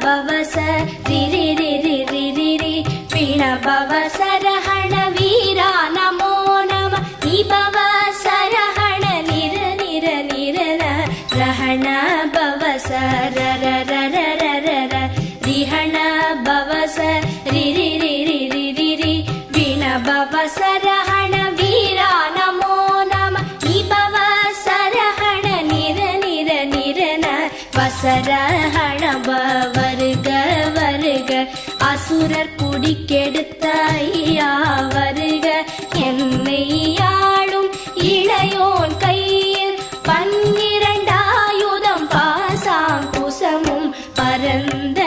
பவச ரிரி ரிரி ரிரி ரி பிண பவசரஹண வீரா நமோ நம நிபவ சரஹண நிர நிர நிரன ரஹண பவச ரர ரர ரர ரிஹண பவச ரிரி ரிரி ரிரி ரி பிண பவசரஹண வீரா நமோ நம நிபவ சரஹண நிர நிர நிரன வசரஹண வருக வருக அசுரர் குடிக்கெடுத்த ஐயா வருக என்னை ஆளும் இளையோன் கையில் 12 பாசாங்குசமும் பரந்த